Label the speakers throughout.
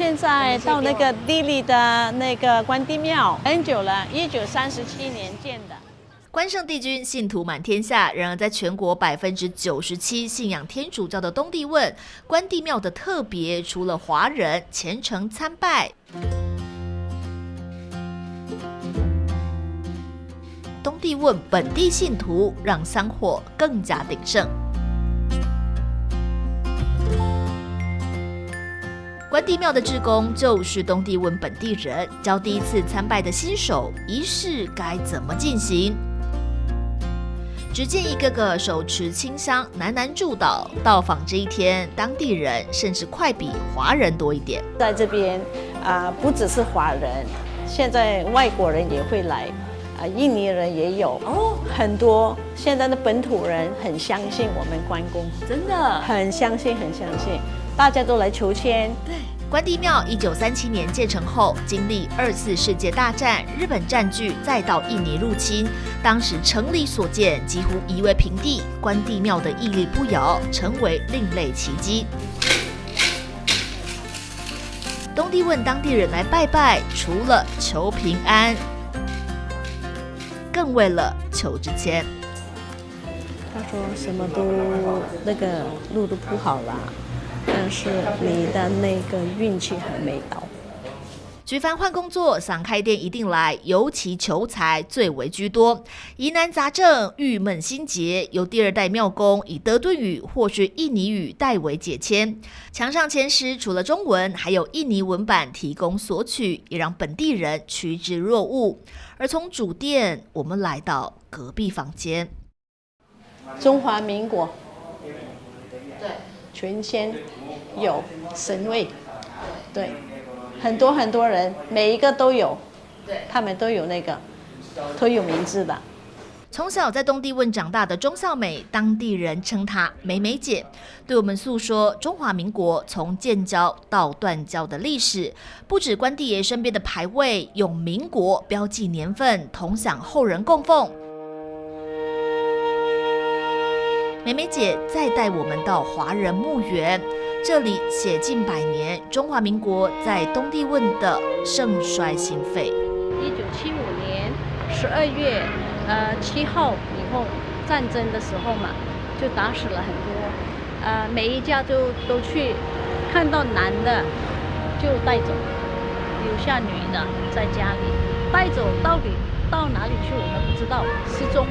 Speaker 1: 现在到那个地里的那个关帝庙很久了，1937年建的。
Speaker 2: 关圣帝君信徒满天下，然而在全国97%信仰天主教的东帝汶关帝庙的特别，除了华人虔诚参拜，东帝汶本地信徒让香火更加鼎盛。关帝庙的志工就是东帝汶本地人，教第一次参拜的新手仪式该怎么进行。只见一个个手持清香，喃喃祝祷。到访这一天，当地人甚至快比华人多一点。
Speaker 1: 在这边不只是华人，现在外国人也会来，印尼人也有很多。现在的本土人很相信我们关公，
Speaker 2: 真的
Speaker 1: 很相信，大家都来求签。
Speaker 2: 对。关帝庙1937年建成后，经历2次世界大战、日本占据，再到印尼入侵，当时城里所见几乎夷为平地。关帝庙的屹立不摇，成为另类奇迹。东帝汶当地人来拜拜，除了求平安，更为了求支签。
Speaker 1: 他说什么都那个路都铺好了。但是你的那个运气还没到。
Speaker 2: 举凡换工作、想开店一定来，尤其求财最为居多。疑难杂症、郁闷心结，由第2代庙公以德顿语或是印尼语代为解签。墙上签诗除了中文，还有印尼文版提供索取，也让本地人趋之若鹜。而从主殿，我们来到隔壁房间。
Speaker 1: 中华民国。
Speaker 2: 对。
Speaker 1: 全签有神位，对，很多人，每一个都有，对，他们都有那个，都有名字的。
Speaker 2: 从小在东帝汶长大的钟孝美，当地人称她美美姐，对我们诉说中华民国从建交到断交的历史。不止关帝爷身边的牌位用民国标记年份，同享后人供奉。美美姐再带我们到华人墓园，这里写近100年中华民国在东帝汶的盛衰兴废。
Speaker 1: 1975年12月7号以后，战争的时候嘛，就打死了很多，每一家都去，看到男的就带走，留下女的在家里，带走到底到哪里去我们不知道，失踪。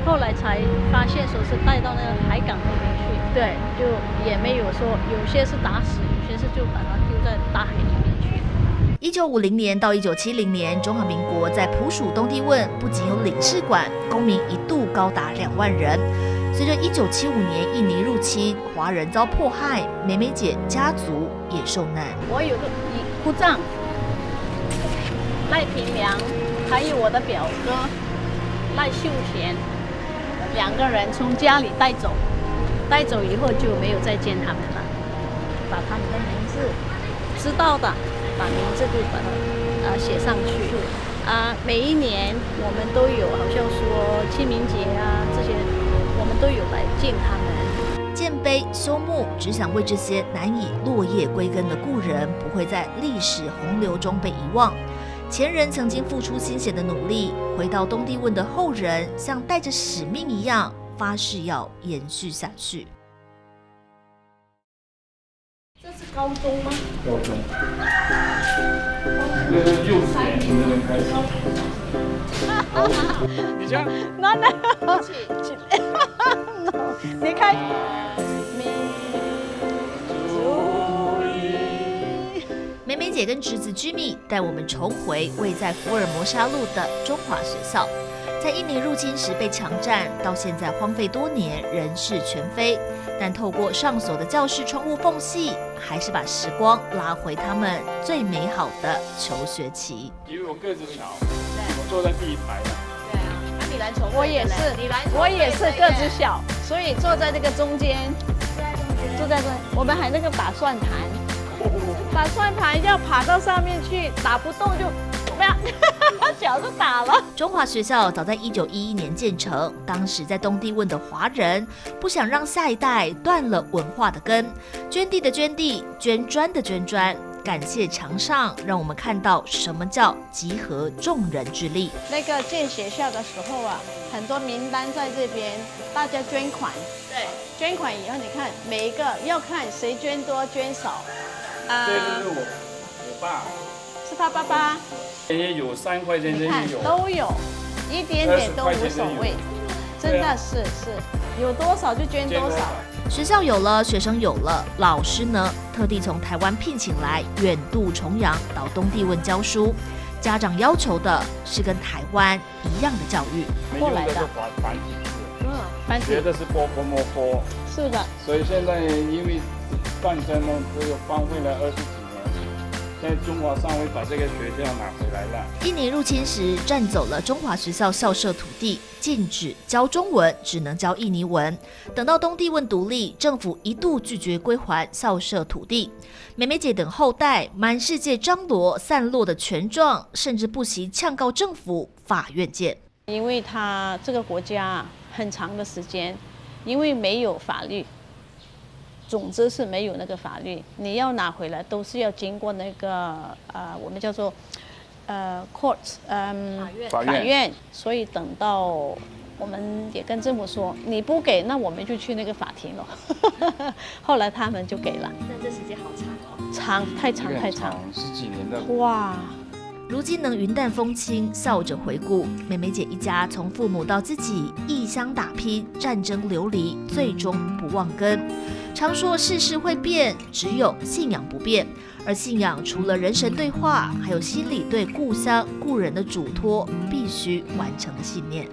Speaker 1: 后来才发现说是带到那个海港那边去，对，就也没有说有些是打死，有些是就把它丢在大海里面去。
Speaker 2: 1950年到1970年，中华民国在普属东帝汶不仅有领事馆，公民一度高达2万人。随着1975年印尼入侵，华人遭迫害，美美姐家族也受难。
Speaker 1: 我有个姑丈赖平良，还有我的表哥赖秀贤。2个人从家里带走以后就没有再见他们了，把他们的名字知道的，把名字就把它写上去。每一年我们都有，好像说清明节这些，我们都有来见他们。
Speaker 2: 建碑修墓，只想为这些难以落叶归根的故人，不会在历史洪流中被遗忘。前人曾经付出心血的努力，回到东帝汶的后人像带着使命一样，发誓要延续下去。
Speaker 1: 这是高中吗？
Speaker 3: 高中。那是60年从这边开始。你这样？
Speaker 1: 那你看。
Speaker 2: 美美姐跟侄子居密带我们重回位在福尔摩沙路的中华学校，在印尼入侵时被强占，到现在荒废多年，人事全非。但透过上锁的教室窗户缝隙，还是把时光拉回他们最美好的求学期。
Speaker 3: 因为我个子小，我坐在第1排的。
Speaker 2: 对啊，你篮球
Speaker 1: 我也是，我也是个子小，所以坐在这个中间，坐在这，我们还那个打算盘。把算盘要爬到上面去，打不动就不要，脚就打了。
Speaker 2: 中华学校早在1911年建成，当时在东帝汶的华人不想让下一代断了文化的根，捐地的捐地，捐砖的捐砖。感谢墙上，让我们看到什么叫集合众人之力。
Speaker 1: 那个建学校的时候啊，很多名单在这边，大家捐款。
Speaker 2: 对，
Speaker 1: 捐款以后，你看每一个要看谁捐多捐少。
Speaker 3: 这就是我爸，
Speaker 1: 是他爸爸。
Speaker 3: 也有3块钱，
Speaker 1: 你看
Speaker 3: 也有
Speaker 1: 都有，一点点都无所谓，真的是有多少就捐多少。
Speaker 2: 学校有了，学生有了，老师呢特地从台湾聘请来，远渡重洋到东帝汶教书。家长要求的是跟台湾一样的教育。
Speaker 3: 过来的是繁体字，
Speaker 1: 繁体
Speaker 3: 学的是波摸波，
Speaker 1: 是的。
Speaker 3: 所以现在因为战争呢，只有荒废了20几年。现在中华尚会把这个学校拿回来了。
Speaker 2: 印尼入侵时占走了中华学校校舍土地，禁止教中文，只能教印尼文。等到东帝汶独立，政府一度拒绝归还校舍土地。美美姐等后代满世界张罗散落的权状，甚至不惜呛告政府、法院见。
Speaker 1: 因为他这个国家很长的时间，因为没有法律。总之是没有那个法律，你要拿回来都是要经过那个我们叫做court 法院，所以等到我们也跟政府说你不给，那我们就去那个法庭了。后来他们就给了，
Speaker 2: 但这时间好长哦，
Speaker 1: 太长
Speaker 3: 10几年的
Speaker 1: 哇。
Speaker 2: 如今能云淡风轻，笑着回顾，美美姐一家从父母到自己异乡打拼，战争流离，最终不忘根。常说世事会变，只有信仰不变。而信仰除了人神对话，还有心里对故乡故人的嘱托，必须完成的信念。